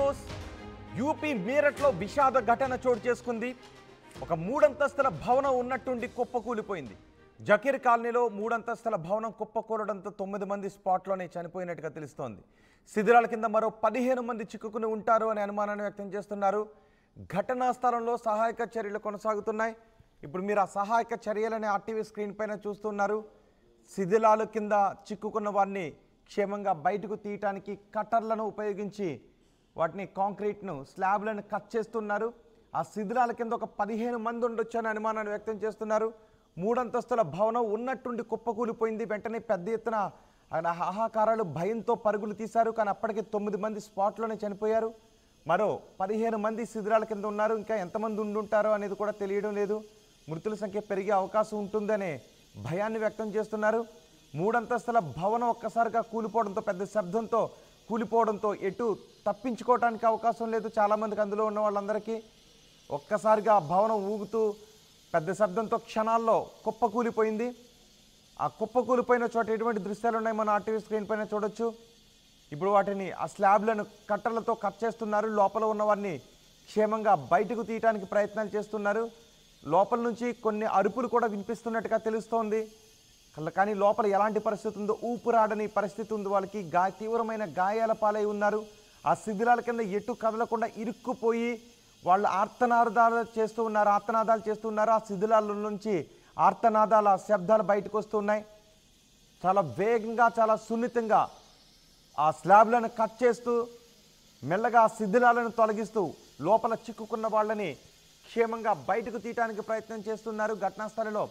News. UP మీరట్లో విషాద ఘటన చోటు చేసుకుంది. ఒక మూడంతస్తుల భవనం ఉన్నట్టుండి కుప్పకూలిపోయింది. జకీర్ కాలనీలో మూడంతస్తుల భవనం కుప్పకూలడంతో 9 మంది స్పాట్లోనే చనిపోయినట్టుగా తెలుస్తోంది. శిథిరాల కింద మరో 15 మంది చిక్కుకుని ఉంటారు అనే అనుమానాన్ని వ్యక్తం చేస్తున్నారు. ఘటనా స్థలంలో సహాయక చర్యలు కొనసాగుతున్నాయి. ఇప్పుడు మీరు ఆ సహాయక చర్యలని ఆర్టీవీ స్క్రీన్ పైన చూస్తున్నారు. శిథిలాల కింద చిక్కుకున్న వారిని క్షేమంగా బయటకు తీయటానికి కట్టర్లను ఉపయోగించి వాటిని కాంక్రీట్ను స్లాబ్లను కట్ చేస్తున్నారు. ఆ శిథిలాల కింద ఒక 15 మంది ఉండొచ్చని అనుమానాన్ని వ్యక్తం చేస్తున్నారు. మూడంతస్తుల భవనం ఉన్నట్టుండి కుప్పకూలిపోయింది. వెంటనే పెద్ద ఎత్తున హాహాకారాలు, భయంతో పరుగులు తీశారు. కానీ అప్పటికే 9 మంది స్పాట్లోనే చనిపోయారు. మరో 15 మంది శిథిలాల కింద ఉన్నారు. ఇంకా ఎంతమంది ఉండుంటారో అనేది కూడా తెలియడం లేదు. మృతుల సంఖ్య పెరిగే అవకాశం ఉంటుందనే భయాన్ని వ్యక్తం చేస్తున్నారు. మూడంతస్తుల భవనం ఒక్కసారిగా కూలిపోవడంతో, పెద్ద శబ్దంతో కూలిపోవడంతో ఎటు తప్పించుకోవడానికి అవకాశం లేదు. చాలామందికి అందులో ఉన్న వాళ్ళందరికీ ఒక్కసారిగా భవనం ఊగుతూ పెద్ద శబ్దంతో క్షణాల్లో కుప్పకూలిపోయింది. ఆ కుప్పకూలిపోయిన చోట ఎటువంటి దృశ్యాలు ఉన్నాయి మన ఆర్టీవీ స్క్రీన్ పైన చూడొచ్చు. ఇప్పుడు వాటిని ఆ స్లాబ్లను కట్టర్లతో కట్ చేస్తున్నారు. లోపల ఉన్న వారిని క్షేమంగా బయటకు తీయడానికి ప్రయత్నాలు చేస్తున్నారు. లోపల నుంచి కొన్ని అరుపులు కూడా వినిపిస్తున్నట్టుగా తెలుస్తోంది. కానీ లోపల ఎలాంటి పరిస్థితి ఉందో, ఊపిరాడని పరిస్థితి ఉంది. వాళ్ళకి తీవ్రమైన గాయాల పాలై ఉన్నారు. ఆ శిథిలాల కింద ఎటు కదలకుండా ఇరుక్కుపోయి వాళ్ళు ఆర్తనాదాలు చేస్తున్నారు. ఆ శిథిలాల నుంచి ఆర్తనాదాల శబ్దాలు బయటకు వస్తున్నాయి. చాలా వేగంగా, చాలా సున్నితంగా ఆ స్లాబ్లను కట్ చేస్తూ మెల్లగా ఆ శిథిలాలను తొలగిస్తూ లోపల చిక్కుకున్న వాళ్ళని క్షేమంగా బయటకు తీయడానికి ప్రయత్నం చేస్తున్నారు. ఘటనా స్థలంలో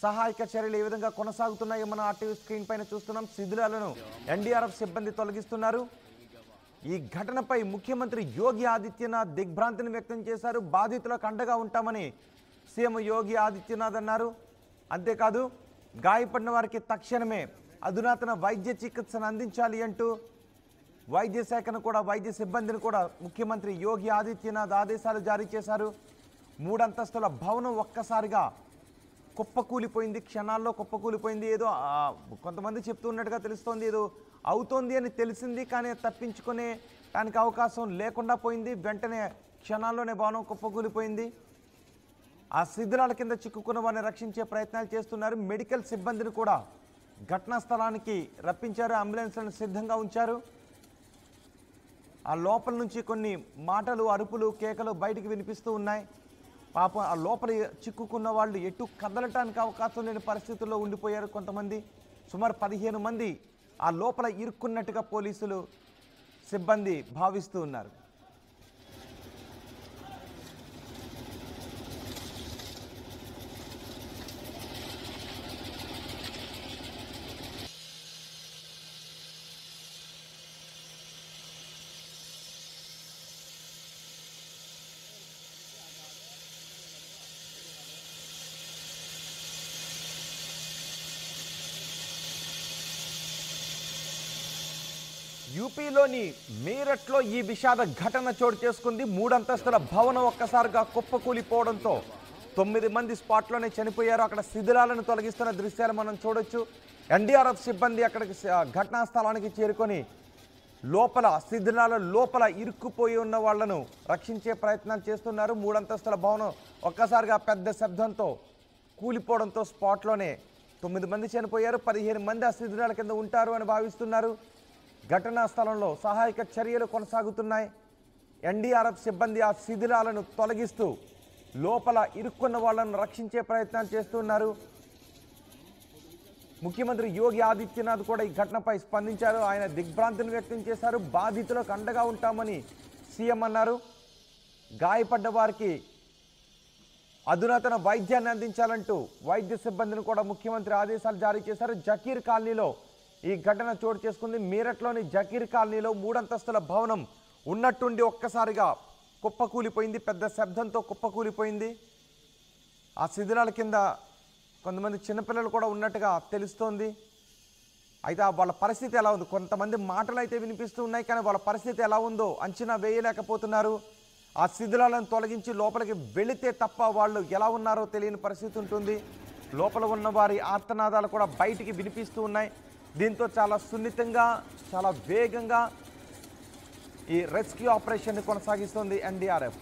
సహాయక చర్యలు ఏ విధంగా కొనసాగుతున్నాయో మనం ఆర్టీవీ స్క్రీన్ పైన చూస్తున్నాం. శిథిలాలను ఎన్డీఆర్ఎఫ్ సిబ్బంది తొలగిస్తున్నారు. ఈ ఘటనపై ముఖ్యమంత్రి యోగి ఆదిత్యనాథ్ దిగ్భ్రాంతిని వ్యక్తం చేశారు. బాధితులకు అండగా ఉంటామని సీఎం యోగి ఆదిత్యనాథ్ అన్నారు. అంతేకాదు గాయపడిన వారికి తక్షణమే అధునాతన వైద్య చికిత్సను అందించాలి అంటూ వైద్య శాఖను కూడా, వైద్య సిబ్బందిని కూడా ముఖ్యమంత్రి యోగి ఆదిత్యనాథ్ ఆదేశాలు జారీ చేశారు. మూడంతస్తుల భవనం ఒక్కసారిగా కుప్పకూలిపోయింది. క్షణాల్లో కుప్పకూలిపోయింది. ఏదో కొంతమంది చెప్తున్నట్టుగా తెలుస్తోంది, ఏదో అవుతోంది అని తెలిసింది, కానీ తప్పించుకునే దానికి అవకాశం లేకుండా పోయింది. వెంటనే క్షణాల్లోనే భవనం కుప్పకూలిపోయింది. ఆ శిథిలాల కింద చిక్కుకున్న వారిని రక్షించే ప్రయత్నాలు చేస్తున్నారు. మెడికల్ సిబ్బందిని కూడా ఘటనా స్థలానికి రప్పించారు. అంబులెన్స్లను సిద్ధంగా ఉంచారు. ఆ లోపల నుంచి కొన్ని మాటలు, అరుపులు, కేకలు బయటికి వినిపిస్తూ ఉన్నాయి. పాపం ఆ లోపల చిక్కుకున్న వాళ్ళు ఎటు కదలటానికి అవకాశం లేని పరిస్థితుల్లో ఉండిపోయారు. కొంతమంది సుమారు 15 మంది ఆ లోపల ఇరుక్కున్నట్టుగా పోలీసులు సిబ్బంది భావిస్తూ ఉన్నారు. యూపీలోని మీరట్లో ఈ విషాద ఘటన చోటు చేసుకుంది. మూడంతస్తుల భవనం ఒక్కసారిగా కుప్పకూలిపోవడంతో 9 మంది స్పాట్లోనే చనిపోయారు. అక్కడ శిథిలాలను తొలగిస్తున్న దృశ్యాలు మనం చూడొచ్చు. ఎన్డీఆర్ఎఫ్ సిబ్బంది అక్కడికి ఘటనా స్థలానికి చేరుకొని లోపల శిథిలాల లోపల ఇరుక్కుపోయి ఉన్న వాళ్లను రక్షించే ప్రయత్నాలు చేస్తున్నారు. మూడంతస్తుల భవనం ఒక్కసారిగా పెద్ద శబ్దంతో కూలిపోవడంతో స్పాట్లోనే 9 మంది చనిపోయారు. 15 మంది ఆ శిథిలాల కింద ఉంటారు అని భావిస్తున్నారు. ఘటనా స్థలంలో సహాయక చర్యలు కొనసాగుతున్నాయి. ఎన్డీఆర్ఎఫ్ సిబ్బంది ఆ శిథిలాలను తొలగిస్తూ లోపల ఇరుక్కున్న వాళ్లను రక్షించే ప్రయత్నాలు చేస్తున్నారు. ముఖ్యమంత్రి యోగి ఆదిత్యనాథ్ కూడా ఈ ఘటనపై స్పందించారు. ఆయన దిగ్భ్రాంతిని వ్యక్తం చేశారు. బాధితులకు అండగా ఉంటామని సీఎం అన్నారు. గాయపడ్డ వారికి అధునాతన వైద్యాన్ని అందించాలంటూ వైద్య సిబ్బందిని కూడా ముఖ్యమంత్రి ఆదేశాలు జారీ చేశారు. జకీర్ కాలనీలో ఈ ఘటన చోటు చేసుకుంది. మీరట్లోని జకీర్ కాలనీలో మూడంతస్తుల భవనం ఉన్నట్టుండి ఒక్కసారిగా కుప్పకూలిపోయింది. పెద్ద శబ్దంతో కుప్పకూలిపోయింది. ఆ శిథిలాల కింద కొంతమంది చిన్నపిల్లలు కూడా ఉన్నట్టుగా తెలుస్తోంది. అయితే వాళ్ళ పరిస్థితి ఎలా ఉంది? కొంతమంది మాటలు అయితే వినిపిస్తూ ఉన్నాయి, కానీ వాళ్ళ పరిస్థితి ఎలా ఉందో అంచనా వేయలేకపోతున్నారు. ఆ శిథిలాలను తొలగించి లోపలికి వెళితే తప్ప వాళ్ళు ఎలా ఉన్నారో తెలియని పరిస్థితి ఉంటుంది. లోపల ఉన్న వారి ఆర్తనాదాలు కూడా బయటికి వినిపిస్తూ ఉన్నాయి. దీంతో చాలా సున్నితంగా, చాలా వేగంగా ఈ రెస్క్యూ ఆపరేషన్ని కొనసాగిస్తోంది ఎన్డీఆర్ఎఫ్.